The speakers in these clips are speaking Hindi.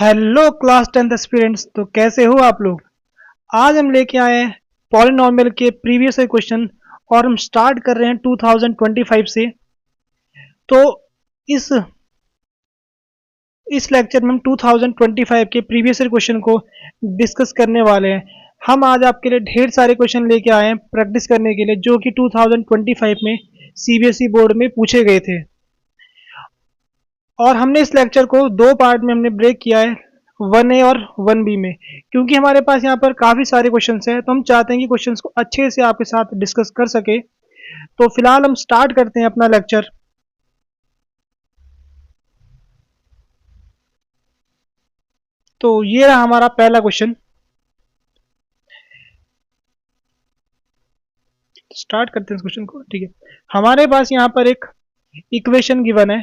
Hello class 10th aspirants. तो कैसे हो आप लोग। आज हम लेके आए हैं पॉलिनॉमियल के प्रीवियस क्वेश्चन और हम स्टार्ट कर रहे हैं 2025 से। तो इस इस लेक्चर में हम 2025 के प्रीवियस क्वेश्चन को डिस्कस करने वाले हैं। हम आज आपके लिए ढेर सारे क्वेश्चन लेके आए हैं प्रैक्टिस करने के लिए, जो कि 2025 में सीबीएसई बोर्ड में पूछे गए थे। और हमने इस लेक्चर को दो पार्ट में हमने ब्रेक किया है, 1A और 1B में, क्योंकि हमारे पास यहाँ पर काफ़ी सारे क्वेश्चंस हैं। तो हम चाहते हैं कि क्वेश्चंस को अच्छे से आपके साथ डिस्कस कर सके। तो फिलहाल हम स्टार्ट करते हैं अपना लेक्चर। तो ये रहा हमारा पहला क्वेश्चन। स्टार्ट करते हैं इस क्वेश्चन को। ठीक है, हमारे पास यहाँ पर एक इक्वेशन गिवन है।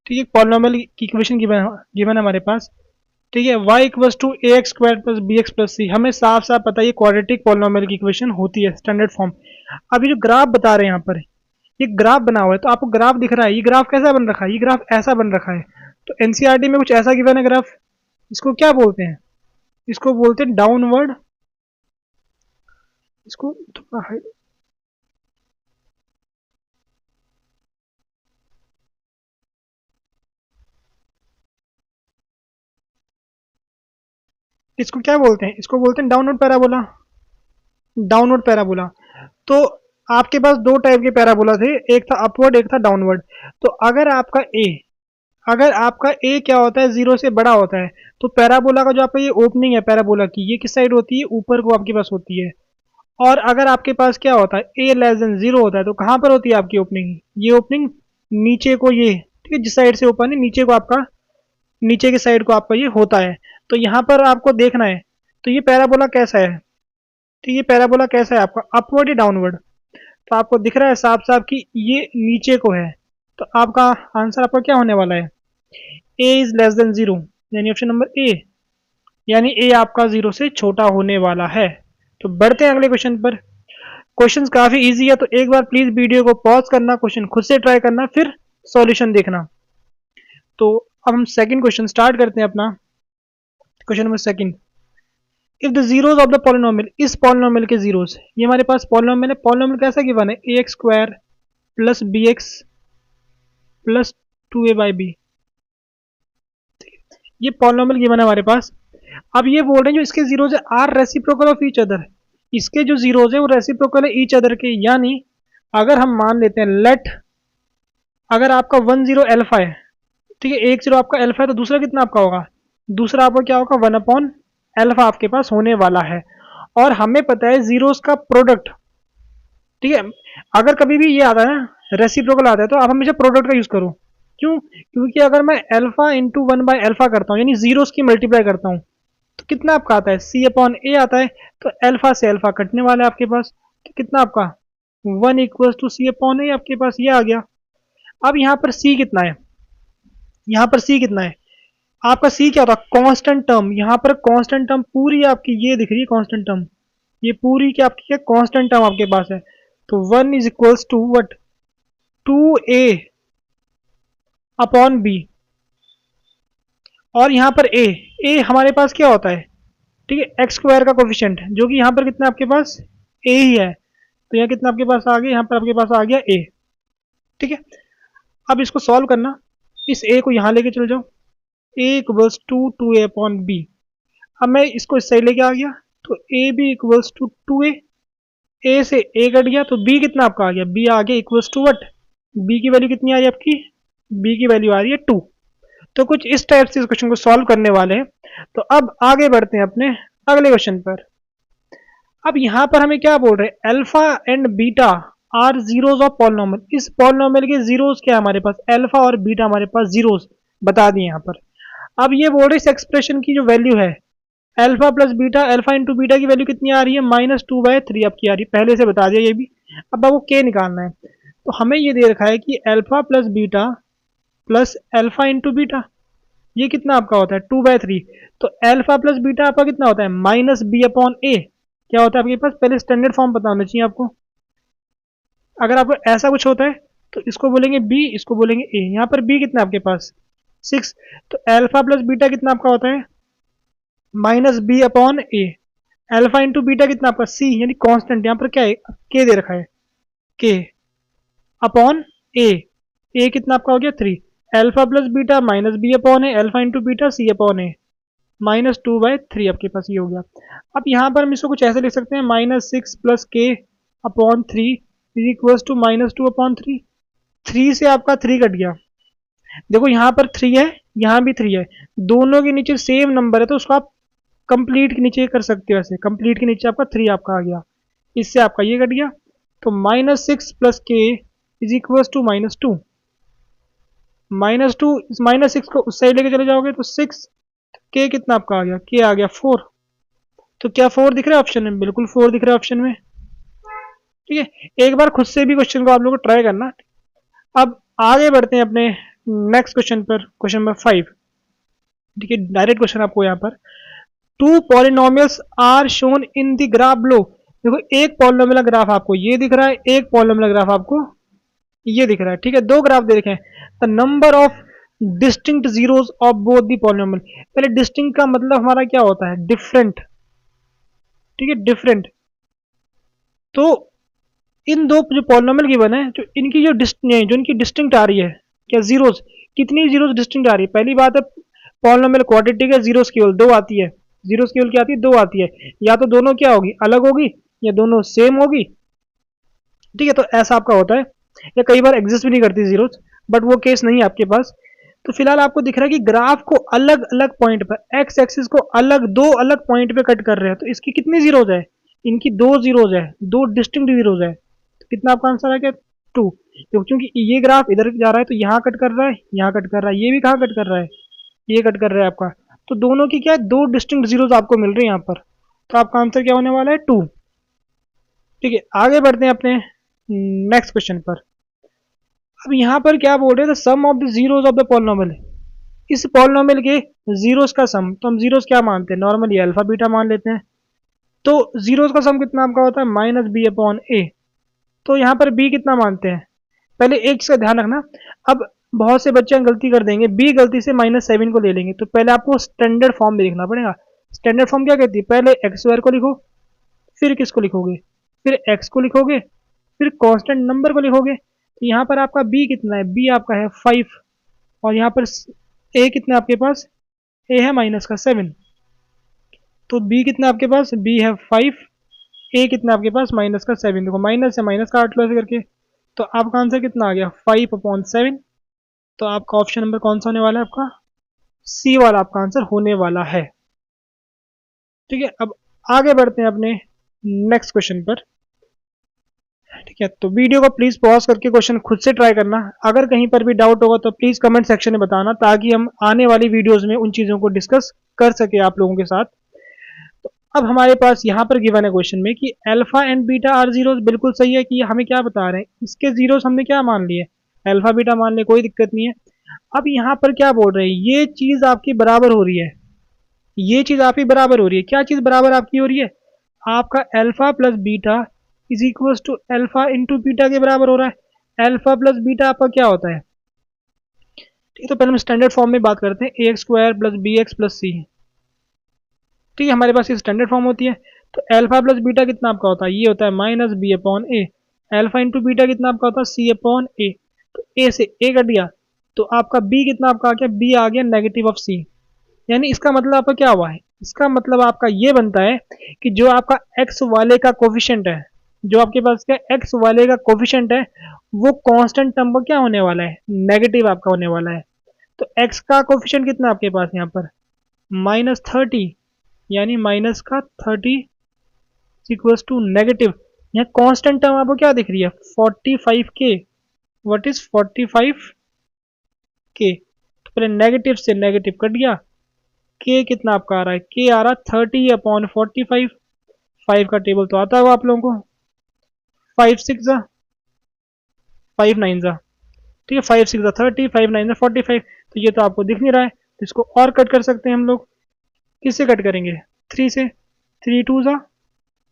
ठीक है, पॉलिनॉमियल की इक्वेशन गिवन है हमारे पास। ठीक है, y equals to a x square plus b x plus c. हमें साफ साफ पता है ये क्वाड्रेटिक पॉलिनॉमियल की इक्वेशन होती है, स्टैंडर्ड फॉर्म। अब ये जो ग्राफ बता रहे हैं यहाँ पर, ये ग्राफ बना हुआ है, तो आपको ग्राफ दिख रहा है। ये ग्राफ कैसा बन रखा है, ये ग्राफ ऐसा बन रखा है। तो एनसीईआरटी में कुछ ऐसा गिवन है ग्राफ। इसको क्या बोलते हैं, इसको बोलते हैं डाउनवर्ड। इसको थोड़ा इसको क्या बोलते हैं, इसको बोलते हैं डाउनवर्ड पैराबोला। Downward parabola. तो आपके पास दो टाइप के पैराबोला थे, एक था अपवर्ड, एक था डाउनवर्ड। तो अगर आपका ए क्या होता है, जीरो से बड़ा होता है, तो पैराबोला का जो आपका ये ओपनिंग है पैराबोला की, ये किस साइड होती है, ऊपर को आपके पास होती है। और अगर आपके पास क्या होता है, ए लेस देन जीरो होता है, तो कहाँ पर होती है आपकी ओपनिंग, ये ओपनिंग नीचे को, ये ठीक है, जिस साइड से ओपन है नीचे को आपका, नीचे की साइड को आपका ये होता है। तो यहाँ पर आपको देखना है, तो ये पैराबोला कैसा है। तो ये पैराबोला कैसा है आपका, अपवर्ड या डाउनवर्ड। तो आपको दिख रहा है साफ साफ कि ये नीचे को है। तो आपका आंसर आपका क्या होने वाला है, ए इज लेस देन जीरो, यानी ऑप्शन नंबर ए, यानी ए आपका जीरो से छोटा होने वाला है। तो बढ़ते हैं अगले क्वेश्चन पर। क्वेश्चन काफी इजी है, तो एक बार प्लीज वीडियो को पॉज करना, क्वेश्चन खुद से ट्राई करना, फिर सॉल्यूशन देखना। तो अब हम सेकंड क्वेश्चन स्टार्ट करते हैं अपना। Question number second, if the zeros of the polynomial, इस पॉलिनोमियल के जीरोज, ये हमारे पास पॉलिनोमियल है। पॉलिनोमियल कैसा गिवन है, a x square plus b x plus 2a/b। ये पॉलिनोमियल गिवन है हमारे पास। अब ये बोल रहे हैं जो इसके जीरोज है are reciprocal of each other, इसके जो जीरोज है वो रेसिप्रोकल है ईच अदर के। यानी अगर हम मान लेते हैं लेट, अगर आपका 10 अल्फा है, ठीक है, एक जीरो आपका अल्फा है, तो दूसरा कितना आपका होगा, दूसरा आपका क्या होगा, 1 अल्फा आपके पास होने वाला है। और हमें पता है जीरोस का प्रोडक्ट, ठीक है, अगर कभी भी ये आता है ना रेसिप्रोकल आता है, तो आप हमेशा प्रोडक्ट का यूज करो। क्यों, क्योंकि अगर मैं अल्फा इंटू 1/अल्फा करता हूँ, यानी जीरोस की मल्टीप्लाई करता हूँ, तो कितना आपका आता है, सी अपॉन ए आता है। तो अल्फा से अल्फा कटने वाला है आपके पास, तो कितना आपका 1 इक्वल्स टू सी अपॉन ए, आपके पास ये आ गया। अब यहाँ पर सी कितना है, यहाँ पर सी कितना है, आपका सी क्या होता है, कांस्टेंट टर्म। यहाँ पर कांस्टेंट टर्म पूरी आपकी ये दिख रही है, कांस्टेंट टर्म ये पूरी क्या आपकी क्या कांस्टेंट टर्म आपके पास है। तो 1 is equals to what, 2a upon B. और यहाँ पर ए हमारे पास क्या होता है, ठीक है, एक्स स्क्वायर का कोफिशिएंट, जो कि यहाँ पर कितना आपके पास ए ही है। तो यहाँ कितना आपके पास आ गया, यहाँ पर आपके पास आ गया ए। ठीक है, अब इसको सॉल्व करना, इस ए को यहाँ लेके चल जाओ, a equals to 2a upon b. अब मैं इसको इस साइड लेके आ गया, तो a b equals to 2a, a से ए कट गया, तो बी कितना आपका आ गया, बी आ गया इक्वल्स टू वट, बी की वैल्यू कितनी आ रही है आपकी, बी की वैल्यू आ रही है 2। तो कुछ इस टाइप से इस क्वेश्चन को सॉल्व करने वाले हैं। तो अब आगे बढ़ते हैं अपने अगले क्वेश्चन पर। अब यहाँ पर हमें क्या बोल रहे हैं, alpha and beta are zeros of polynomial. इस पॉलिनोमियल के जीरोज क्या है हमारे पास, अल्फा और बीटा हमारे पास जीरोज बता दिए यहाँ पर। अब ये बोल रहे इस एक्सप्रेशन की जो वैल्यू है alpha plus beta, alpha into beta की वैल्यू कितनी आ रही है, -2/3 आपकी आ रही है, पहले से बता दिया ये भी। अब आपको के निकालना है, तो हमें ये दे रखा है कि alpha plus beta plus alpha into beta, ये कितना आपका होता है 2/3। तो अल्फा प्लस बीटा आपका कितना होता है, -b/a। क्या होता है आपके पास, पहले स्टैंडर्ड फॉर्म पता होना चाहिए आपको। अगर आपको ऐसा कुछ होता है तो इसको बोलेंगे b, इसको बोलेंगे a। यहाँ पर b कितना आपके पास 6। तो अल्फा प्लस बीटा कितना आपका होता है minus b upon a. Alpha into beta कितना आपका सी, यानी कांस्टेंट यहाँ पर क्या है के दे रखा है, के अपॉन ए। ए कितना आपका हो गया 3। Alpha plus beta minus b upon a, alpha into beta c upon a, -2/3 आपके पास ये हो गया। अब यहाँ पर हम इसको कुछ ऐसे लिख सकते हैं, -6 प्लस के अपॉन 3 इज इक्वल्स टू -2/3। 3 से आपका 3 कट गया। देखो यहाँ पर 3 है, यहाँ भी 3 है, दोनों के नीचे सेम नंबर है, तो उसको आप कंप्लीट के नीचे कर सकते हो। ऐसे कंप्लीट के नीचे आपका 3 आपका आ गया, इससे आपका ये कट गया। तो -6 प्लस के इज इक्वल्स टू -2। -2 -6 को उस साइड लेके चले जाओगे तो 6, के कितना आपका आ गया, के आ गया 4। तो क्या 4 दिख रहा है ऑप्शन में? बिल्कुल 4 दिख रहा है ऑप्शन में। ठीक है, एक बार खुद से भी क्वेश्चन को आप लोगों को ट्राई करना। अब आगे बढ़ते हैं अपने नेक्स्ट क्वेश्चन पर, क्वेश्चन नंबर 5। ठीक है, डायरेक्ट क्वेश्चन आपको यहाँ पर, 2 polynomials are shown in the graph below. देखो एक पॉलिनोमियल ग्राफ आपको ये दिख रहा है, एक पॉलिनोमियल ग्राफ आपको ये दिख रहा है। ठीक है, दो ग्राफ दे रखे हैं। The number of distinct zeros of both the polynomial. पहले डिस्टिंक्ट का मतलब हमारा क्या होता है, डिफरेंट। ठीक है, डिफरेंट। तो इन दो जो पॉलिनोमियल गिवन है, जो इनकी जो इनकी डिस्टिंक्ट आ रही है, क्या जीरोस, कितनी जीरोस डिस्टिंक्ट आ रही है? पहली बात है पॉलिनोमियल क्वाड्रेटिक है, जीरोस केवल 2 आती है। जीरोस केवल क्या आती है, 2 आती है। या तो दोनों क्या होगी, अलग होगी, या दोनों सेम होगी। ठीक है, तो ऐसा आपका होता है, या कई बार एग्जिस्ट भी नहीं करती जीरोस, बट वो केस नहीं है आपके पास। तो फिलहाल आपको दिख रहा है कि ग्राफ को अलग अलग पॉइंट पर, एक्स एक्सिस को अलग दो अलग पॉइंट पे कट कर रहे हैं। तो इसकी कितनी जीरोज है, इनकी 2 जीरोज है, 2 डिस्टिंक्ट जीरोज है। तो कितना आपका आंसर है क्या, 2। क्योंकि ये ग्राफ इधर जा रहा है तो यहाँ कट कर रहा है, यहाँ कट कर रहा है, ये भी कहाँ कट कर रहा है, ये कट कर रहा है आपका। तो दोनों की क्या है, 2 डिस्टिंक्ट जीरोज आपको मिल रही है यहाँ पर। तो आपका आंसर क्या होने वाला है, 2। ठीक है, आगे बढ़ते हैं अपने नेक्स्ट क्वेश्चन पर। अब यहाँ पर क्या बोल रहे हैं, the sum of the zeros of the polynomial. इस पॉलिनोमियल के जीरोस का सम, तो हम जीरोस क्या मानते हैं, नॉर्मली अल्फा बीटा मान लेते हैं। तो जीरोस का सम कितना आपका होता है, -b अपॉन ए। तो यहाँ पर b कितना मानते हैं, पहले एक चीज का ध्यान रखना। अब बहुत से बच्चे गलती कर देंगे, b गलती से -7 को ले लेंगे। तो पहले आपको स्टैंडर्ड फॉर्म में लिखना पड़ेगा। स्टैंडर्ड फॉर्म क्या कहती है, पहले एक्स स्क्वायर को लिखो, फिर किसको लिखोगे, फिर x को लिखोगे, फिर कांस्टेंट नंबर को लिखोगे। तो यहाँ पर आपका b कितना है, b आपका है 5, और यहाँ पर a कितना आपके पास, a है -7। तो b कितना आपके पास, b है 5, a कितना आपके पास -7। देखो माइनस से माइनस काट लो ऐसे करके, तो आपका आंसर कितना आ गया, 5/7। तो आपका ऑप्शन नंबर कौन सा होने वाला है, आपका सी वाला आपका आंसर होने वाला है। ठीक है, अब आगे बढ़ते हैं अपने नेक्स्ट क्वेश्चन पर। ठीक है, तो वीडियो को प्लीज पॉज करके क्वेश्चन खुद से ट्राई करना। अगर कहीं पर भी डाउट होगा तो प्लीज कमेंट सेक्शन में बताना, ताकि हम आने वाली वीडियोस में उन चीजों को डिस्कस कर सके आप लोगों के साथ। तो अब हमारे पास यहाँ पर गिवन है क्वेश्चन में कि alpha and beta are zeros, बिल्कुल सही है कि हमें क्या बता रहे हैं, इसके जीरोस हमने क्या मान लिए, अल्फा बीटा मान लिए, कोई दिक्कत नहीं है। अब यहाँ पर क्या बोल रहे हैं, ये चीज आपकी बराबर हो रही है, ये चीज आपकी बराबर हो रही है। क्या चीज बराबर आपकी हो रही है, आपका alpha plus beta is equal to alpha into beta के बराबर हो रहा है। अल्फा प्लस बीटा आपका क्या होता है, ठीक है। तो पहले हम स्टैंडर्ड फॉर्म में बात करते हैं, a x square plus b x plus c. ठीक है, हमारे पास ये स्टैंडर्ड फॉर्म होती है। तो अल्फा प्लस बीटा कितना आपका होता है, ये होता है -b upon a. Alpha into beta कितना आपका होता है, c अपॉन ए। तो a से a कट गया, तो आपका b कितना आपका आ गया, b आ गया नेगेटिव ऑफ c। यानी इसका मतलब आपका क्या हुआ है, इसका मतलब आपका ये बनता है कि जो आपका x वाले का कोफिशिएंट है, जो आपके पास क्या x वाले का कोफिशिएंट है, वो कांस्टेंट टर्म पर क्या होने वाला है, नेगेटिव आपका होने वाला है। तो x का कोफिशिएंट कितना आपके पास यहाँ पर -30, यानी माइनस का 30 इक्वल्स टू नेगेटिव। यहाँ कांस्टेंट टर्म आपको क्या दिख रही है, 45k। What is 45k? तो पहले नेगेटिव से नेगेटिव कट गया, k कितना आपका आ रहा है, k आ रहा है 30/45। 5 का टेबल तो आता होगा आप लोगों को, 5 6 जा 5 9 जा, ठीक है, 5 6 जा 30, 5 9 जा 45। तो ये तो आपको दिख नहीं रहा है, तो इसको और कट कर सकते हैं हम लोग। किससे कट करेंगे, 3 से, 3 2 जा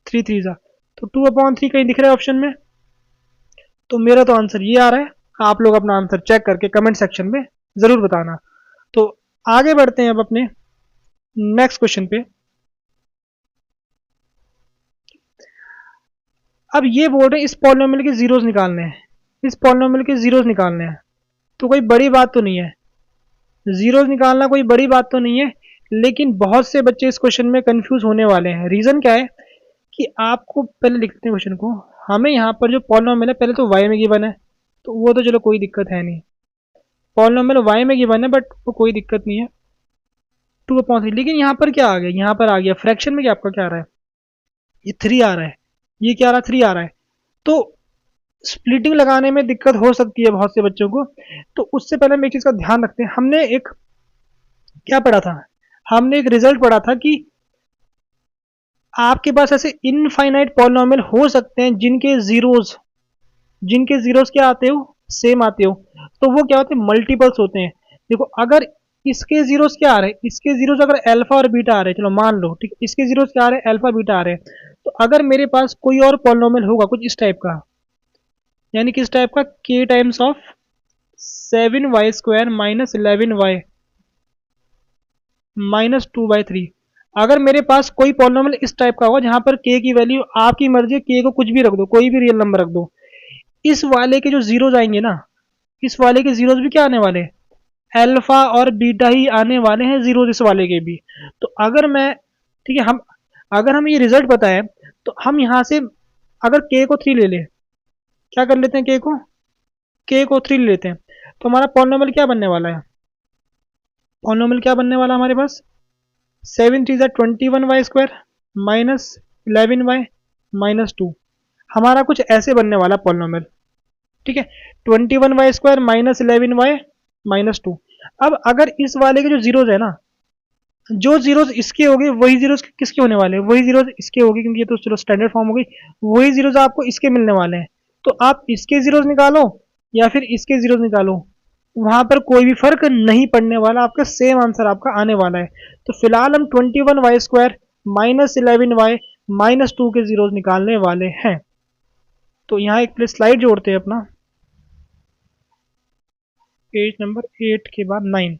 3 3 जा, तो 2/3 कहीं दिख रहा है ऑप्शन में। तो मेरा तो आंसर ये आ रहा है। आप लोग अपना आंसर चेक करके कमेंट सेक्शन में जरूर बताना। तो आगे बढ़ते हैं अब अपने नेक्स्ट क्वेश्चन पे। अब ये बोल रहे हैं इस पॉलिनोमियल के जीरोस निकालने हैं, इस पॉलिनोमियल के जीरोस निकालने हैं, तो कोई बड़ी बात तो नहीं है, जीरोस निकालना कोई बड़ी बात तो नहीं है, लेकिन बहुत से बच्चे इस क्वेश्चन में कंफ्यूज होने वाले हैं। रीजन क्या है कि आपको पहले लिखते हैं क्वेश्चन को, हमें यहाँ पर जो पॉलिनोमियल है पहले तो y में गिवन है, तो वो तो चलो कोई दिक्कत है नहीं, पॉलिनोमियल y में गिवन है बट वो कोई दिक्कत नहीं है 2/3। लेकिन यहाँ पर क्या आ गया, यहाँ पर आ गया फ्रैक्शन में क्या आपका क्या आ रहा है, ये 3 आ रहा है, ये क्या आ रहा है 3 आ रहा है। तो स्प्लिटिंग लगाने में दिक्कत हो सकती है बहुत से बच्चों को, तो उससे पहले हम एक चीज़ का ध्यान रखते हैं। हमने एक क्या पढ़ा था, हमने एक रिजल्ट पढ़ा था कि आपके पास ऐसे इनफाइनाइट पॉलिनोमियल हो सकते हैं जिनके जीरोस क्या आते हो, सेम आते हो, तो वो क्या होते हैं, मल्टीपल्स होते हैं। देखो अगर इसके जीरोस क्या आ रहे हैं, इसके जीरोस अगर अल्फा और बीटा आ रहे हैं, चलो मान लो ठीक, इसके जीरोस क्या आ रहे हैं, अल्फा बीटा आ रहे हैं, तो अगर मेरे पास कोई और पॉलिनोमियल होगा कुछ इस टाइप का, यानी किस टाइप का, k times of 7y² minus 11y minus 2/3, अगर मेरे पास कोई पॉलिनोमियल इस टाइप का होगा जहां पर k की वैल्यू आपकी मर्जी है, k को कुछ भी रख दो, कोई भी रियल नंबर रख दो, इस वाले के जो जीरोज आएंगे ना, इस वाले के जीरोज भी क्या आने वाले, अल्फा और बीटा ही आने वाले हैं जीरोज इस वाले के भी। तो अगर मैं ठीक है, हम अगर हमें ये रिजल्ट पता है तो हम यहाँ से अगर k को 3 ले लें, क्या कर लेते हैं, k को 3 ले लेते हैं, तो हमारा पॉलिनोमियल क्या बनने वाला है, पॉलिनोमियल क्या बनने वाला है हमारे पास, 7×3 = 21y² माइनस 11y माइनस 2, हमारा कुछ ऐसे बनने वाला पॉलिनोमियल, ठीक है, 21y² माइनस 11y माइनस 2। अब अगर इस वाले के जो जीरोज है ना, जो जीरोज इसके हो गए वही जीरोज किसके होने वाले हैं, वही जीरोज इसके हो गए, क्योंकि ये तो चलो स्टैंडर्ड फॉर्म हो गई, वही जीरोज आपको इसके मिलने वाले हैं। तो आप इसके जीरोज निकालो या फिर इसके जीरोज निकालो, वहां पर कोई भी फर्क नहीं पड़ने वाला, आपका सेम आंसर आपका आने वाला है। तो फिलहाल हम 21y² माइनस 11y माइनस 2 के जीरोज निकालने वाले हैं। तो यहाँ एक प्लीज स्लाइड जोड़ते हैं अपना, पेज नंबर 8 के बाद 9,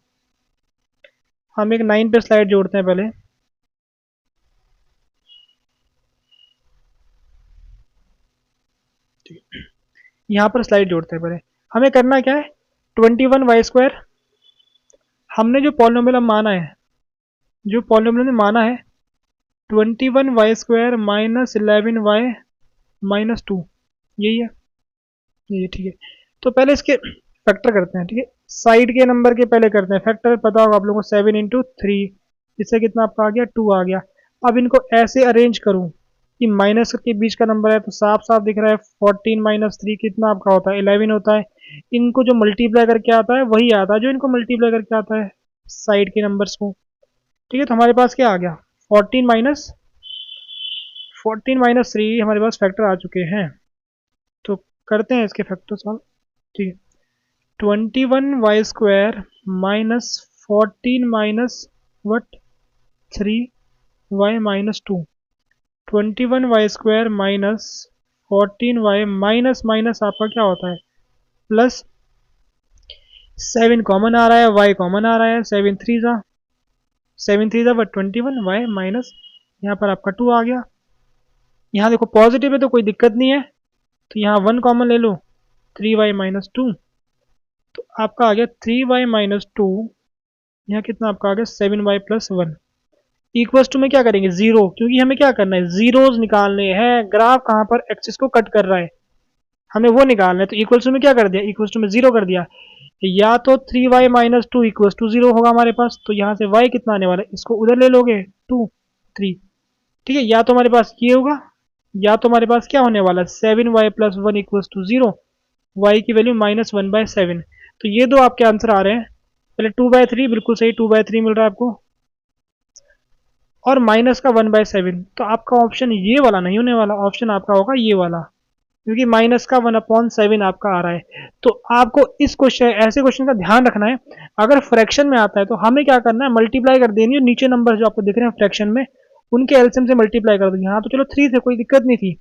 हम एक 9 पे स्लाइड जोड़ते हैं पहले। यहाँ पर स्लाइड जोड़ते हैं पहले, हमें करना क्या है, 21y², हमने जो पॉलिनोमियल माना है, जो पॉलिनोमियल ने माना है 21y² माइनस 11y माइनस 2, यही है, ये ठीक है। तो पहले इसके फैक्टर करते हैं, ठीक है, साइड के नंबर के पहले करते हैं फैक्टर, पता होगा आप लोगों को 7×3, इससे कितना आपका आ गया 2 आ गया। अब इनको ऐसे अरेंज करूं कि माइनस के बीच का नंबर है तो साफ साफ दिख रहा है, 14 माइनस 3 कितना आपका होता है 11 होता है, इनको जो मल्टीप्लाई करके आता है वही आता है जो इनको मल्टीप्लाई करके आता है साइड के नंबर्स को, ठीक है। तो हमारे पास क्या आ गया, 14 माइनस 3 हमारे पास फैक्टर आ चुके हैं। तो करते हैं इसके फैक्टर सॉल्व, ठीक है, 21y² minus 14 minus what 3y minus 2, 21y² minus 14y minus minus आपका क्या होता है प्लस, 7 कॉमन आ रहा है, y कॉमन आ रहा है, 7 3 ज़ा बट 21y माइनस यहाँ पर आपका 2 आ गया। यहाँ देखो पॉजिटिव है तो कोई दिक्कत नहीं है, तो यहाँ 1 कॉमन ले लो, 3y माइनस 2, तो आपका आ गया 3y माइनस 2, यहाँ कितना आपका आ गया 7y प्लस 1 इक्वल्स टू में क्या करेंगे 0, क्योंकि हमें क्या करना है जीरोज निकालने हैं, ग्राफ कहाँ पर एक्सिस को कट कर रहा है हमें वो निकालना है। तो इक्वल्स टू में क्या कर दिया, इक्वल्स टू में 0 कर दिया, या तो 3y माइनस 2 इक्वल्स टू 0 होगा हमारे पास, तो यहाँ से y कितना आने वाला है, इसको उधर ले लोगे 2 3, ठीक है, या तो हमारे पास ये होगा या तो हमारे पास क्या होने वाला है 7y plus 1 equals to 0, y की वैल्यू -1/7। तो ये दो आपके आंसर आ रहे हैं, पहले 2/3 बिल्कुल सही, 2/3 मिल रहा है आपको, और माइनस का 1/7, तो आपका ऑप्शन ये वाला नहीं होने वाला, ऑप्शन आपका होगा ये वाला, क्योंकि माइनस का 1/7 आपका आ रहा है। तो आपको इस क्वेश्चन, ऐसे क्वेश्चन का ध्यान रखना है, अगर फ्रैक्शन में आता है तो हमें क्या करना है, मल्टीप्लाई कर देनी है, नीचे नंबर जो आपको दिख रहे हैं फ्रैक्शन में उनके एलसीएम से मल्टीप्लाई कर दो। यहाँ तो चलो 3 थे, कोई दिक्कत नहीं थी,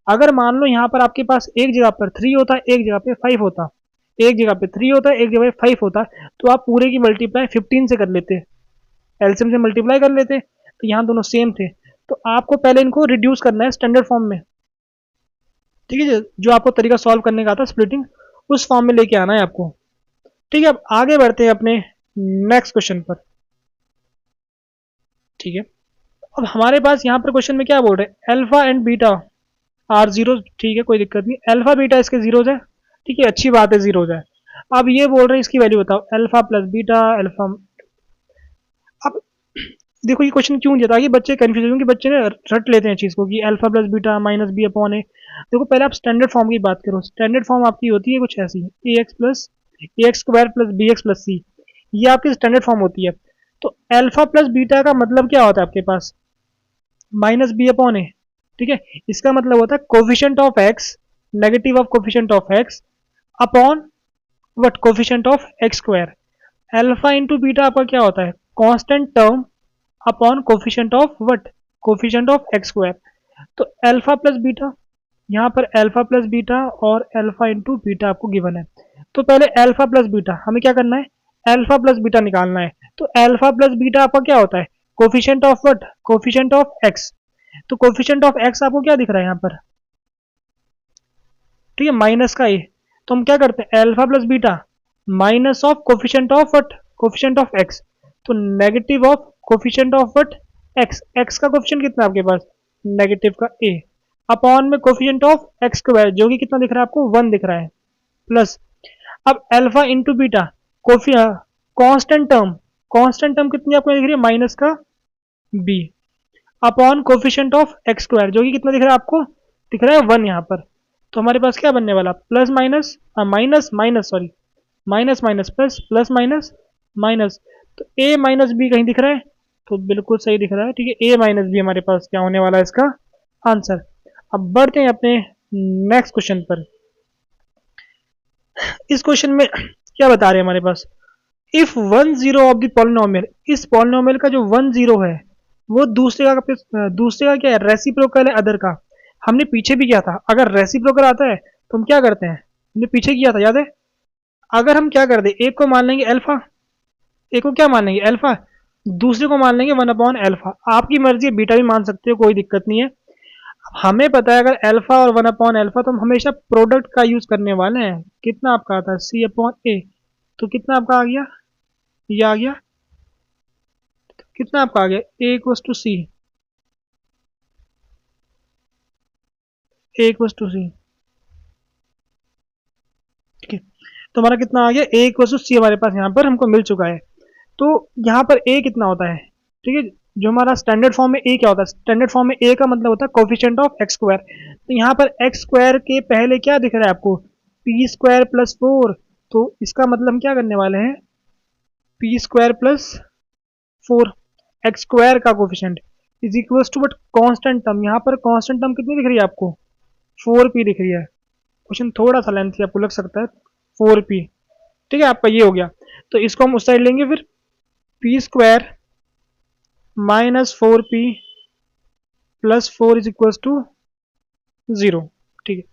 अगर मान लो यहाँ पर आपके पास एक जगह पर 3 होता, एक जगह पे 5 होता, एक जगह पे 3 होता है, एक जगह पे 5 होता है, तो आप पूरे की मल्टीप्लाई 15 से कर लेते, एलसीएम से मल्टीप्लाई कर लेते। तो यहाँ दोनों सेम थे, तो आपको पहले इनको रिड्यूस करना है स्टैंडर्ड फॉर्म में, ठीक है, जो आपको तरीका सॉल्व करने का आता है स्प्लिटिंग, उस फॉर्म में लेके आना है आपको। ठीक है, अब आगे बढ़ते हैं अपने नेक्स्ट क्वेश्चन पर। ठीक है, अब हमारे पास यहाँ पर क्वेश्चन में क्या बोल रहे हैं, alpha and beta are zero. ठीक है, कोई दिक्कत नहीं, अल्फा बीटा इसके जीरोज है। ठीक है, अच्छी बात है, जीरोज है। अब ये बोल रहे हैं इसकी वैल्यू बताओ, अल्फा प्लस बीटा अल्फा। अब देखो ये क्वेश्चन क्यों दिया, ताकि बच्चे कंफ्यूज हो, क्योंकि बच्चे ने रट लेते हैं चीज़ को कि alpha plus beta minus b upon a. देखो पहले आप स्टैंडर्ड फॉर्म की बात करो, स्टैंडर्ड फॉर्म आपकी होती है कुछ ऐसी, a x plus a x square plus b x plus c, ये आपकी स्टैंडर्ड फॉर्म होती है। तो अल्फा प्लस बीटा का मतलब क्या होता है आपके पास, माइनस बी अपॉन ए। ठीक है, इसका मतलब होता है coefficient of x, negative of coefficient of x upon what, coefficient of x square. Alpha into beta आपका क्या होता है, constant term upon coefficient of what, coefficient of x square. तो अल्फा प्लस बीटा, यहाँ पर अल्फा प्लस बीटा और अल्फा इंटू बीटा आपको गिवन है। तो पहले अल्फा प्लस बीटा हमें क्या करना है, अल्फा प्लस बीटा निकालना है। तो अल्फा प्लस बीटा आपका क्या होता है, coefficient of what, coefficient of x. तो कोफिशिएंट ऑफ एक्स आपको क्या दिख रहा है यहाँ पर, ठीक है, माइनस का ए। तो हम क्या करते हैं, alpha plus beta minus of coefficient of what, coefficient of x. तो negative of coefficient of what, x, x का कोफिशिएंट कितना है आपके पास, नेगेटिव का ए, अपॉन में कोफिशिएंट ऑफ एक्स स्क्वायर जो कि कितना दिख रहा है आपको, 1 दिख रहा है, प्लस। अब alpha into beta constant term, constant term कितनी आपको दिख रही है, माइनस का B, upon coefficient of x square जो कि कितना दिख रहा है आपको, दिख रहा है 1 यहाँ पर। तो हमारे पास क्या बनने वाला, plus minus minus minus, sorry minus minus plus, plus minus minus. तो ए माइनस बी कहीं दिख रहा है, तो बिल्कुल सही दिख रहा है। ठीक है, ए माइनस बी हमारे पास क्या होने वाला है इसका आंसर। अब बढ़ते हैं अपने नेक्स्ट क्वेश्चन पर। इस क्वेश्चन में क्या बता रहे हैं हमारे पास, इफ 1 0 ऑफ द पॉलिनोमियल, इस पॉलिनोमियल का जो 1 0 है वो दूसरे का क्या है, रेसिप्रोकल है अदर का। हमने पीछे भी किया था, अगर रेसिप्रोकल आता है तो हम क्या करते हैं, हमने पीछे किया था याद है। अगर हम क्या कर दे, एक को मान लेंगे अल्फा, एक को क्या मान लेंगे अल्फा, दूसरे को मान लेंगे 1 अपॉन अल्फा। आपकी मर्जी है, बीटा भी मान सकते हो, कोई दिक्कत नहीं है। हमें पता है अगर अल्फा और 1 अपॉन अल्फा, तो हम हमेशा प्रोडक्ट का यूज करने वाले हैं। कितना आपका आता है, सी अपॉन ए। तो कितना आपका आ गया, ये आ गया, कितना आपका आ गया, a equals to c, a equals to c. ठीक है, तो हमारा कितना आ गया, ए इक्वस टू सी हमारे पास यहाँ पर हमको मिल चुका है। तो यहाँ पर ए कितना होता है, ठीक है, जो हमारा स्टैंडर्ड फॉर्म में ए क्या होता है, स्टैंडर्ड फॉर्म में ए का मतलब होता है कोफिशिएंट ऑफ एक्स स्क्वायर। तो यहाँ पर एक्स स्क्वायर के पहले क्या दिख रहा है आपको, पी स्क्वायर प्लस 4। तो इसका मतलब हम क्या करने वाले हैं, p square plus 4, x square का coefficient is equals to but constant term. यहाँ पर कांस्टेंट टर्म कितनी दिख रही है आपको, 4p दिख रही है। क्वेश्चन थोड़ा सा लेंथी आपको लग सकता है, 4p। ठीक है, आपका ये हो गया। तो इसको हम उस साइड लेंगे फिर, P square minus 4p plus 4 is equals to 0। ठीक है,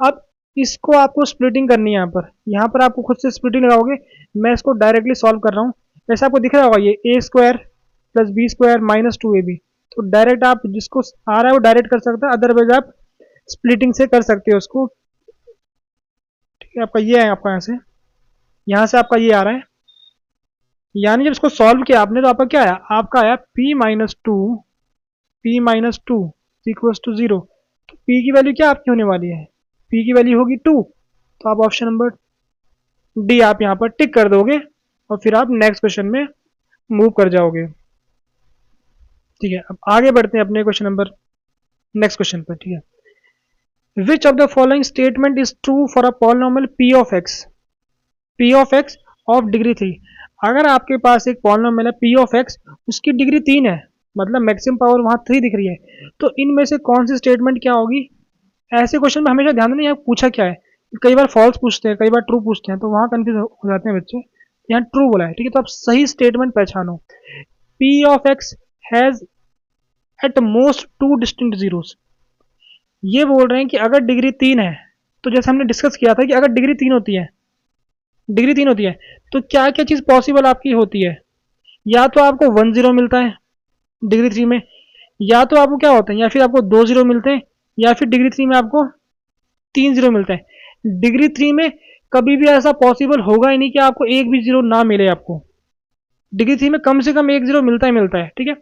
अब इसको आपको स्प्लिटिंग करनी है। यहाँ पर आपको खुद से स्प्लिटिंग लगाओगे, मैं इसको डायरेक्टली सॉल्व कर रहा हूँ। वैसे आपको दिख रहा होगा ये a square plus b square minus 2ab। तो डायरेक्ट आप जिसको आ रहा है वो डायरेक्ट कर सकते हैं, अदरवाइज आप स्प्लिटिंग से कर सकते हो उसको। ठीक है, आपका ये है, आपका यहाँ से आपका ये आ रहा है, यानी जब इसको सॉल्व किया आपने तो आपका क्या आया, आपका आया p-2 इक्वल्स टू 0। तो p की वैल्यू क्या आपकी होने वाली है, p की वैल्यू होगी 2। तो आप ऑप्शन नंबर डी आप यहाँ पर टिक कर दोगे और फिर आप नेक्स्ट क्वेश्चन में मूव कर जाओगे। ठीक है, अब आगे बढ़ते हैं अपने क्वेश्चन नंबर नेक्स्ट क्वेश्चन पर। ठीक है, which of the following statement is true for a polynomial p of x of degree 3। अगर आपके पास एक पॉलिनोमियल है p ऑफ x, उसकी डिग्री 3 है, मतलब मैक्सिमम पावर वहां 3 दिख रही है, तो इनमें से कौन सी स्टेटमेंट क्या होगी। ऐसे क्वेश्चन में हमेशा ध्यान देना यहाँ पूछा क्या है, कई बार फॉल्स पूछते हैं, कई बार ट्रू पूछते हैं, तो वहां कंफ्यूज हो जाते हैं बच्चे। यहाँ ट्रू बोला है, ठीक है, तो आप सही स्टेटमेंट पहचानो। p of x has at most 2 distinct zeros. ये बोल रहे हैं कि अगर डिग्री 3 है, तो जैसे हमने डिस्कस किया था कि अगर डिग्री 3 होती है डिग्री 3 होती है। तो क्या क्या चीज़ पॉसिबल आपकी होती है, या तो आपको 1 0 मिलता है डिग्री 3 में, या तो आपको क्या होता है, या फिर आपको 2 0 मिलते हैं, या फिर डिग्री 3 में आपको 3 0 मिलता है। डिग्री 3 में कभी भी ऐसा पॉसिबल होगा ही नहीं कि आपको एक भी जीरो ना मिले। आपको डिग्री 3 में कम से कम एक जीरो मिलता है, ठीक है।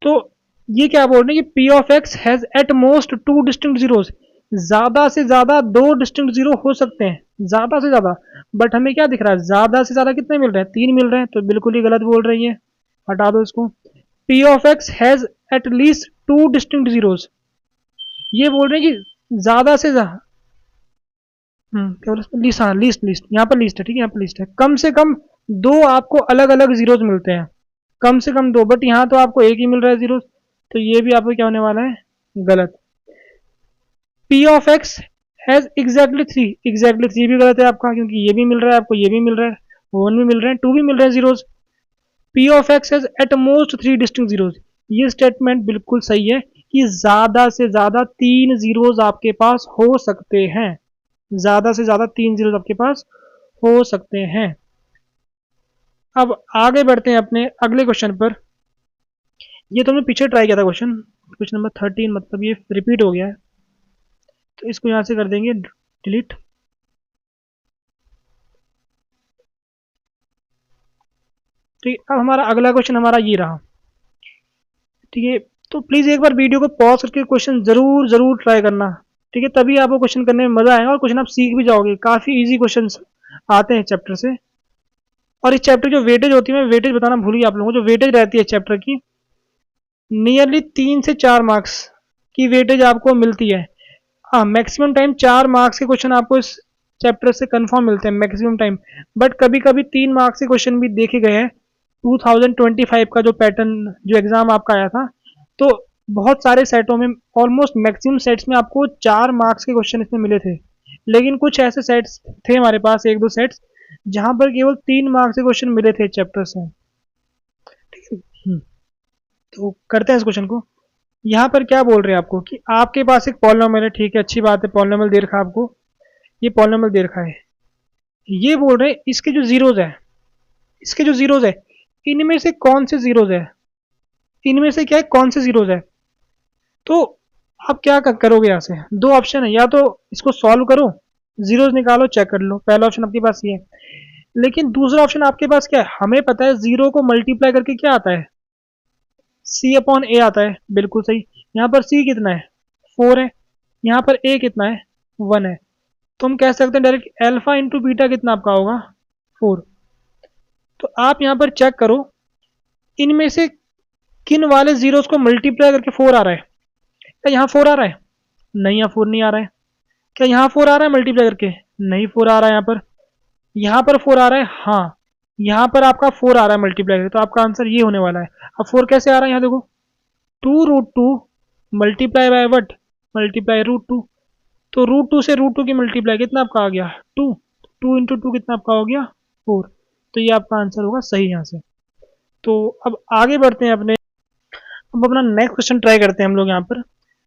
तो ये क्या बोल रहे हैं कि P of x has at most two distinct zeros, ज्यादा से ज्यादा दो डिस्टिंक्ट जीरो हो सकते हैं, ज्यादा से ज्यादा। बट हमें क्या दिख रहा है, ज्यादा से ज्यादा कितने मिल रहे हैं, 3 मिल रहे हैं, तो बिल्कुल ही गलत बोल रही है, हटा दो इसको। P of x has at least two distinct zeros, ये बोल रहे हैं कि ज्यादा से ज्यादा, क्या बोल रहे हैं, लीस्ट, हाँ लीस्ट, लीस्ट यहाँ पर लीस्ट है, ठीक है, यहाँ पर लीस्ट है, कम से कम दो आपको अलग अलग जीरोस मिलते हैं, कम से कम दो, बट यहाँ तो आपको एक ही मिल रहा है जीरो, तो ये भी आपको क्या होने वाला है, गलत। P of x has exactly three, exactly three भी गलत है आपका, क्योंकि ये भी मिल रहा है आपको, ये भी मिल रहा है, वन भी मिल रहे हैं, टू भी मिल रहे हैं zeros. P of x has at most three distinct zeros, ये स्टेटमेंट बिल्कुल सही है कि ज्यादा से ज्यादा तीन जीरोज आपके पास हो सकते हैं, ज्यादा से ज्यादा तीन जीरोज आपके पास हो सकते हैं। अब आगे बढ़ते हैं अपने अगले क्वेश्चन पर। ये तो हमने पीछे ट्राई किया था क्वेश्चन, क्वेश्चन नंबर 13, मतलब ये रिपीट हो गया है, तो इसको यहाँ से कर देंगे डिलीट। ठीक है, अब हमारा अगला क्वेश्चन हमारा ये रहा, ठीक है। तो प्लीज़ एक बार वीडियो को पॉज करके क्वेश्चन जरूर जरूर ट्राई करना, ठीक है, तभी आपको क्वेश्चन करने में मजा आएगा और क्वेश्चन आप सीख भी जाओगे। काफ़ी इजी क्वेश्चन आते हैं चैप्टर से। और इस चैप्टर की जो वेटेज होती है, मैं वेटेज बताना भूल गया आप लोगों को, जो वेटेज रहती है चैप्टर की, नियरली 3 से 4 मार्क्स की वेटेज आपको मिलती है। हाँ, मैक्सिमम टाइम 4 मार्क्स के क्वेश्चन आपको इस चैप्टर से कंफर्म मिलते हैं मैक्सिमम टाइम, बट कभी कभी 3 मार्क्स के क्वेश्चन भी देखे गए हैं। 2025 का जो पैटर्न, जो एग्जाम आपका आया था, तो बहुत सारे सेटों में, ऑलमोस्ट मैक्सिमम सेट्स में आपको 4 मार्क्स के क्वेश्चन इसमें मिले थे। लेकिन कुछ ऐसे सेट्स थे हमारे पास, एक दो सेट्स, जहां पर केवल 3 मार्क्स के क्वेश्चन मिले थे चैप्टर से, ठीक है। तो करते हैं इस क्वेश्चन को। यहाँ पर क्या बोल रहे हैं आपको कि आपके पास एक पॉलिनोमियल है, ठीक है, अच्छी बात है, पॉलिनोमियल दे रखा है आपको, ये पॉलिनोमियल दे रखा है। ये बोल रहे हैं इसके जो जीरोज है, इसके जो जीरोज है, इनमें से कौन से जीरोज है, इनमें से क्या है, कौन से जीरोज है। तो आप क्या करोगे, यहाँ से दो ऑप्शन है, या तो इसको सॉल्व करो, जीरोज निकालो, चेक कर लो, पहला ऑप्शन आपके पास ये है। लेकिन दूसरा ऑप्शन आपके पास क्या है, हमें पता है जीरो को मल्टीप्लाई करके क्या आता है, सी अपॉन ए आता है, बिल्कुल सही। यहाँ पर सी कितना है, 4 है, यहाँ पर ए कितना है, 1 है। तो हम कह सकते हैं डायरेक्ट अल्फा इंटू बीटा कितना आपका होगा, 4। तो आप यहाँ पर चेक करो, इनमें से किन वाले जीरोस को मल्टीप्लाई करके 4 आ रहा है। क्या यहाँ 4 आ रहा है, नहीं, यहाँ 4 नहीं आ रहा है। क्या यहाँ 4 आ रहा है मल्टीप्लाई करके, नहीं 4 आ रहा है। यहाँ पर 4 आ रहा है, हाँ, यहाँ पर आपका 4 आ रहा है मल्टीप्लाई करके, तो आपका आंसर ये होने वाला है। अब 4 कैसे आ रहा है, यहाँ देखो, 2√2 मल्टीप्लाई बाय वट, मल्टीप्लाई √2। तो √2 से √2 की मल्टीप्लाई कितना आपका आ गया, 2, 2 इंटू 2 कितना आपका हो गया, 4। तो ये आपका आंसर होगा सही यहाँ से। तो अब आगे बढ़ते हैं अपने, अब अपना नेक्स्ट क्वेश्चन ट्राई करते हैं हम लोग। यहाँ पर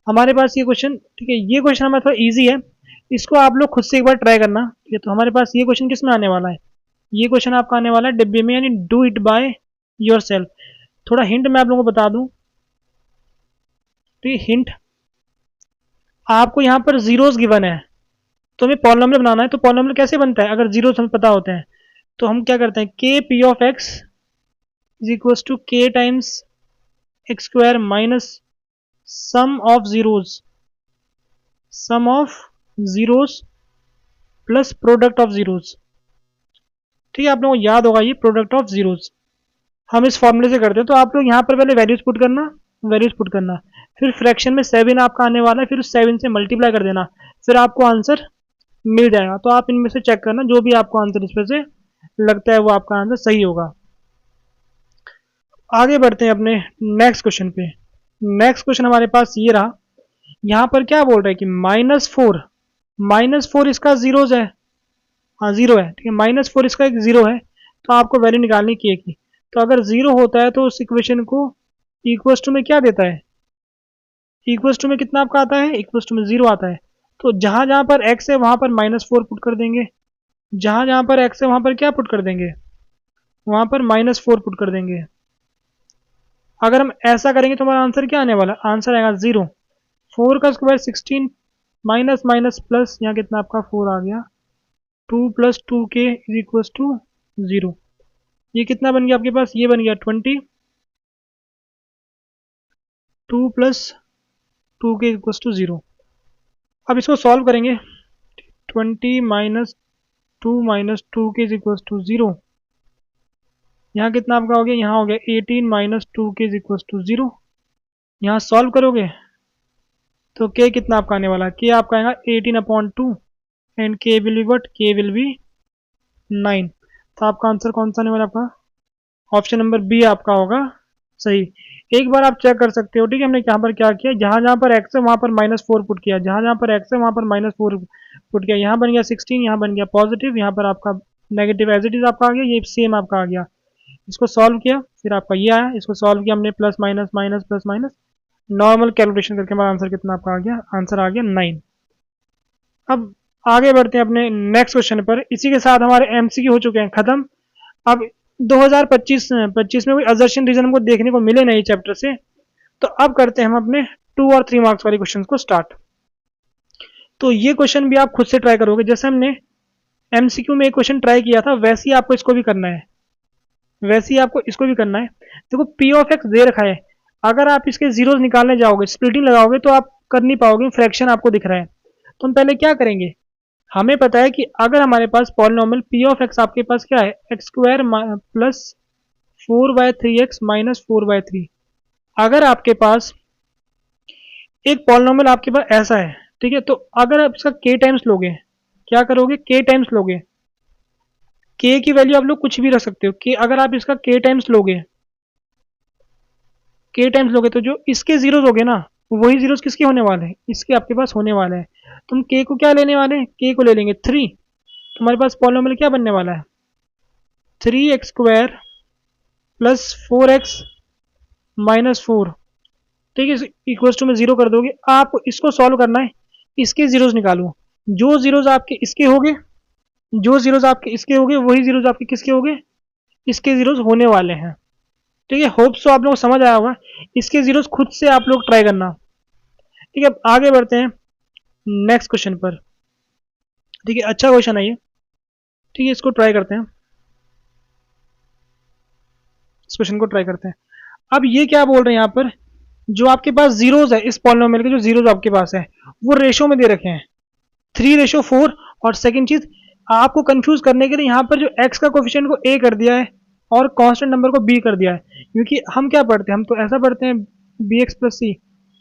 हमारे पास ये क्वेश्चन, ठीक है, ये क्वेश्चन हमारा थोड़ा ईजी है, इसको आप लोग खुद से एक बार ट्राई करना, ठीक है। तो हमारे पास ये क्वेश्चन किस में आने वाला है, ये क्वेश्चन आपका आने वाला है डिब्बे में, यानी do it by your self. थोड़ा हिंट मैं आप लोगों को बता दूं, तो ये हिंट, आपको यहाँ पर जीरोस गिवन है, तो हमें पॉलिनोमियल बनाना है। तो पॉलिनोमियल कैसे बनता है, अगर जीरोस हमें पता होते हैं, तो हम क्या करते हैं, k p of x is equal to k times x square minus sum of zeros, sum of zeros plus product of zeros. ठीक है, आप लोगों को याद होगा ये प्रोडक्ट ऑफ जीरोस, हम इस फॉर्मूले से करते हैं। तो आप लोग यहाँ पर पहले वैल्यूज पुट करना, वैल्यूज पुट करना, फिर फ्रैक्शन में 7 आपका आने वाला है, फिर उस 7 से मल्टीप्लाई कर देना, फिर आपको आंसर मिल जाएगा। तो आप इनमें से चेक करना, जो भी आपको आंसर इसमें से लगता है वो आपका आंसर सही होगा। आगे बढ़ते हैं अपने नेक्स्ट क्वेश्चन पे। नेक्स्ट क्वेश्चन हमारे पास ये रहा, यहाँ पर क्या बोल रहे हैं कि -4, -4 इसका जीरोज है, हाँ जीरो है, ठीक है, -4 इसका एक जीरो है, तो आपको वैल्यू निकालनी की है। तो अगर जीरो होता है तो उस इक्वेशन को इक्वल्स टू में क्या देता है, इक्वल्स टू में कितना आपका आता है, इक्वल्स टू में जीरो आता है। तो जहां जहां पर x है वहां पर -4 पुट कर देंगे, जहाँ जहाँ पर x है वहाँ पर क्या पुट कर देंगे, वहाँ पर -4 पुट कर देंगे। अगर हम ऐसा करेंगे तो हमारा आंसर क्या आने वाला, आंसर आएगा 0। 4 का स्क्वायर 16 माइनस माइनस प्लस, यहाँ कितना आपका 4 आ गया, 2 + 2k = 0। ये कितना बन गया आपके पास, ये बन गया 20, 2 + 2k = 0। अब इसको सॉल्व करेंगे, 20 - 2 - 2k = 0। यहाँ कितना आपका हो गया, यहाँ हो गया 18 - 2k = 0। यहाँ सॉल्व करोगे तो k कितना आपका आने वाला है, k आपका आएगा 18/2 and k will be what, k will be 9। तो आपका आंसर कौन सा आने वाला आपका, ऑप्शन नंबर बी आपका होगा सही। एक बार आप चेक कर सकते हो, ठीक है, हमने यहाँ पर क्या किया, जहाँ जहाँ पर x है वहाँ पर -4 पुट किया, जहाँ जहाँ पर x है वहाँ पर -4 पुट किया, यहाँ बन गया 16, यहाँ बन गया पॉजिटिव, यहाँ पर आपका नेगेटिव एज इट इज आपका आ गया, ये सेम आपका आ गया। इसको सॉल्व किया, फिर आपका ये आया, इसको सॉल्व किया हमने, plus minus minus plus minus, normal calculation करके हमारा आंसर कितना आपका आ गया, आंसर आ गया 9। अब आगे बढ़ते हैं अपने नेक्स्ट क्वेश्चन पर। इसी के साथ हमारे एमसीक्यू हो चुके हैं खत्म। अब 2025 में कोई असर्शन रीजन हमको देखने को मिले नहीं चैप्टर से, तो अब करते हैं हम अपने 2 और 3 मार्क्स वाले क्वेश्चन को स्टार्ट। तो ये क्वेश्चन भी आप खुद से ट्राई करोगे, जैसे हमने एमसीक्यू में एक क्वेश्चन ट्राई किया था वैसे ही आपको इसको भी करना है, वैसे ही आपको इसको भी करना है। देखो पी ऑफ एक्स दे रखा है, अगर आप इसके जीरोस निकालने जाओगे, स्प्लिटिंग लगाओगे तो आप कर नहीं पाओगे, फ्रैक्शन आपको दिख रहा है। तो हम पहले क्या करेंगे, हमें पता है कि अगर हमारे पास पॉलिनॉमियल पी ऑफ एक्स आपके पास क्या है, x² प्लस 4/3x माइनस 4/3। अगर आपके पास एक पॉलिनॉमियल आपके पास ऐसा है, ठीक है, तो अगर आप इसका k टाइम्स लोगे, क्या करोगे, k टाइम्स लोगे, k की वैल्यू आप लोग कुछ भी रख सकते हो, k अगर आप इसका k टाइम्स लोगे, k टाइम्स लोगे तो जो इसके जीरोस हो गए ना, वही जीरोस किसके होने वाले हैं, इसके आपके पास होने वाले हैं। तुम k को क्या लेने वाले हैं, k को ले लेंगे 3, तुम्हारे पास पॉलिनॉमियल क्या बनने वाला है, 3x² प्लस 4x माइनस 4, ठीक है, इक्वल्स टू में 0 कर दोगे। आपको इसको सॉल्व करना है, इसके जीरोस निकालो, जो जीरोस आपके इसके होंगे, जो जीरोस आपके इसके होंगे वही जीरोस आपके किसके होंगे, इसके जीरोस होने वाले हैं। ठीक है, होप सो आप लोग समझ आया होगा। इसके जीरोस खुद से आप लोग ट्राई करना। ठीक है, अब आगे बढ़ते हैं नेक्स्ट क्वेश्चन पर। ठीक है, अच्छा क्वेश्चन है ये, ठीक है, इसको ट्राई करते हैं, इस क्वेश्चन को ट्राई करते हैं। अब ये क्या बोल रहे हैं यहाँ पर, जो आपके पास जीरोस है, इस पॉलिनोमियल के जो जीरोस आपके पास है वो रेशो में दे रखे हैं 3:4। और सेकंड चीज, आपको कंफ्यूज करने के लिए यहाँ पर जो x का कोफिशिएंट को a कर दिया है और कांस्टेंट नंबर को b कर दिया है, क्योंकि हम क्या पढ़ते हैं, हम तो ऐसा पढ़ते हैं bx + c।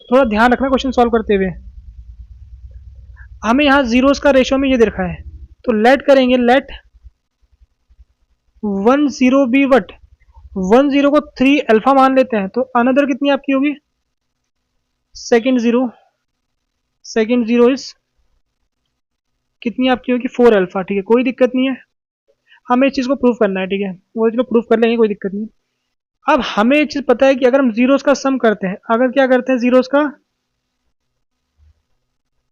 थोड़ा ध्यान रखना क्वेश्चन सॉल्व करते हुए, हमें यहाँ जीरोस का रेशो में ये दे रखा है, तो लेट करेंगे, लेट 10 बी वट, 10 को 3 अल्फा मान लेते हैं, तो अनदर कितनी आपकी होगी, सेकंड जीरो इज कितनी आपकी होगी, 4 अल्फा। ठीक है, कोई दिक्कत नहीं है, हमें इस चीज़ को प्रूफ करना है, ठीक है, वो चलो प्रूफ कर लेंगे, कोई दिक्कत नहीं। अब हमें एक चीज़ पता है कि अगर हम जीरोस का सम करते हैं, अगर क्या करते हैं, जीरोस का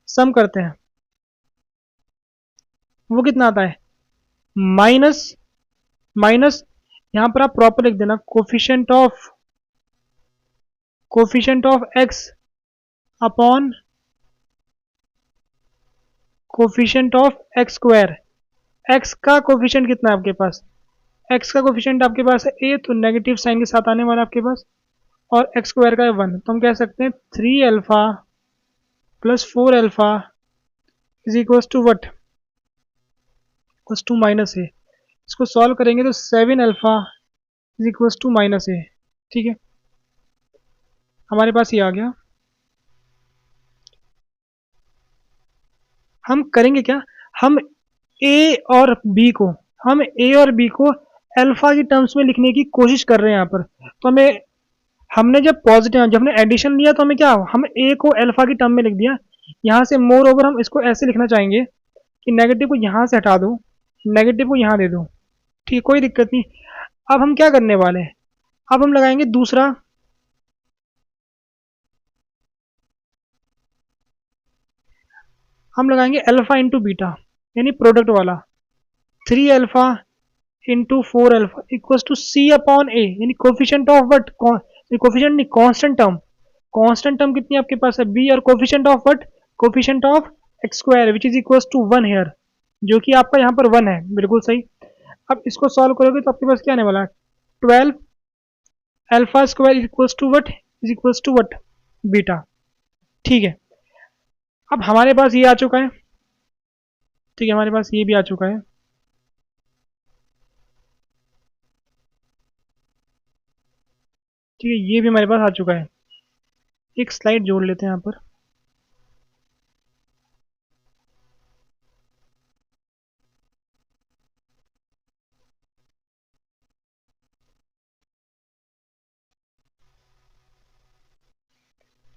सम करते हैं, वो कितना आता है, माइनस माइनस, यहाँ पर आप प्रॉपर लिख देना, coefficient of x upon coefficient of x²। x का कोफिशिएंट कितना है आपके पास, x का कोफिशिएंट आपके पास है a, तो नेगेटिव साइन के साथ आने वाला आपके पास, और x² का है 1, तो हम कह सकते हैं 3 alpha plus 4 alpha is equals to what, equals to -a। इसको सॉल्व करेंगे तो 7 alpha is equals to -a। ठीक है, हमारे पास ये आ गया। हम करेंगे क्या, हम a और b को हम a और b को अल्फा की टर्म्स में लिखने की कोशिश कर रहे हैं यहाँ पर। तो हमें, हमने जब पॉजिटिव, जब हमने एडिशन लिया तो हमें क्या, हम a को अल्फा की टर्म में लिख दिया। यहाँ से मोर ओवर हम इसको ऐसे लिखना चाहेंगे कि नेगेटिव को यहाँ से हटा दो, नेगेटिव को यहाँ दे दो। ठीक है, कोई दिक्कत नहीं। अब हम क्या करने वाले हैं, अब हम लगाएंगे दूसरा, हम लगाएंगे अल्फा इंटू बीटा, यानी प्रोडक्ट वाला। 3 alpha into 4 alpha equals to c upon a, यानी कोफिशिएंट ऑफ वट, कोफिशिएंट नहीं, कांस्टेंट टर्म। कांस्टेंट टर्म कितनी आपके पास है, बी, और coefficient of what, coefficient of x square which is equals to 1 here, जो कि आपका यहाँ पर 1 है, बिल्कुल सही। अब इसको सॉल्व करोगे तो आपके पास क्या आने वाला है, 12 alpha square equals to what, is equals to what, beta. ठीक है, अब हमारे पास ये आ चुका है, ठीक है, हमारे पास ये भी आ चुका है। ठीक है, ये भी हमारे पास आ चुका है। एक स्लाइड जोड़ लेते हैं यहाँ पर।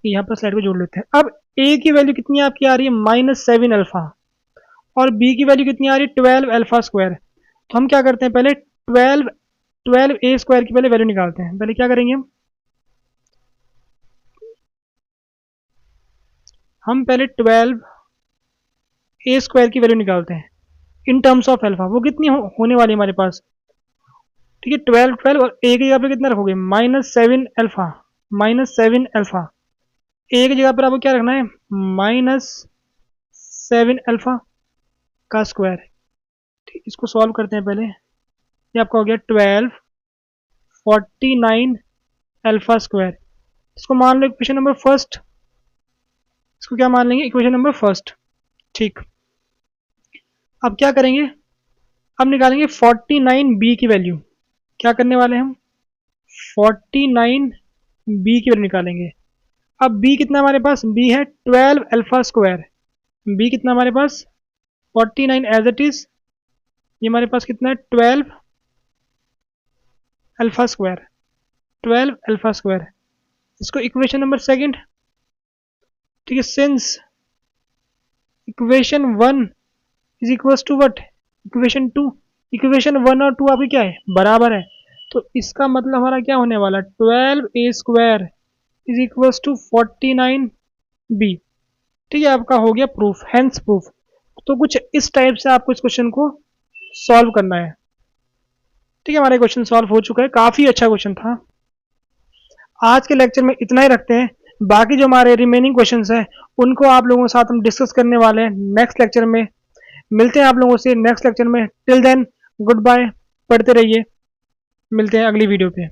यहाँ पर स्लाइड को जोड़ लेते हैं। अब ए की वैल्यू कितनी आपकी आ रही है, -7 अल्फा, और बी की वैल्यू कितनी आ रही है, 12 अल्फा स्क्वायर। तो हम क्या करते हैं, पहले 12 ए स्क्वायर की पहले वैल्यू निकालते हैं। पहले क्या करेंगे, हम पहले 12 ए स्क्वायर की वैल्यू निकालते हैं इन टर्म्स ऑफ अल्फा। वो कितनी होने वाली है हमारे पास, ठीक है, 12 12, और ए की जगह पे कितना रखोगे, -7 अल्फा, -7 अल्फा। ए की जगह पर आपको क्या रखना है, -7 अल्फा का स्क्वायर। ठीक, इसको सॉल्व करते हैं पहले। ये आपका हो गया 1249 अल्फा स्क्वायर। इसको मान लो इक्वेशन नंबर फर्स्ट, इसको क्या मान लेंगे, इक्वेशन नंबर फर्स्ट। ठीक, अब क्या करेंगे, अब निकालेंगे 49 बी की वैल्यू। क्या करने वाले हैं हम, 49 बी की वैल्यू निकालेंगे। अब बी कितना हमारे पास, बी है 12 अल्फा स्क्वायर। बी कितना हमारे पास, 49 एज इट इज, ये हमारे पास कितना है, 12 अल्फा स्क्वायर, 12 अल्फा स्क्वायर। इसको इक्वेशन नंबर सेकंड, ठीक है, since equation 1 is equals to what, equation 2, equation 1 और 2 आपकी क्या है, बराबर है। तो इसका मतलब हमारा क्या होने वाला, 12 a square is equals to 49 b. ठीक है, आपका हो गया प्रूफ, हेंस प्रूफ। तो कुछ इस टाइप से आपको इस क्वेश्चन को सॉल्व करना है। ठीक है, हमारा क्वेश्चन सॉल्व हो चुका है, काफी अच्छा क्वेश्चन था। आज के लेक्चर में इतना ही रखते हैं। बाकी जो हमारे रिमेनिंग क्वेश्चंस हैं उनको आप लोगों के साथ हम डिस्कस करने वाले हैं नेक्स्ट लेक्चर में। मिलते हैं आप लोगों से नेक्स्ट लेक्चर में। टिल देन गुड बाय, पढ़ते रहिए, मिलते हैं अगली वीडियो पे।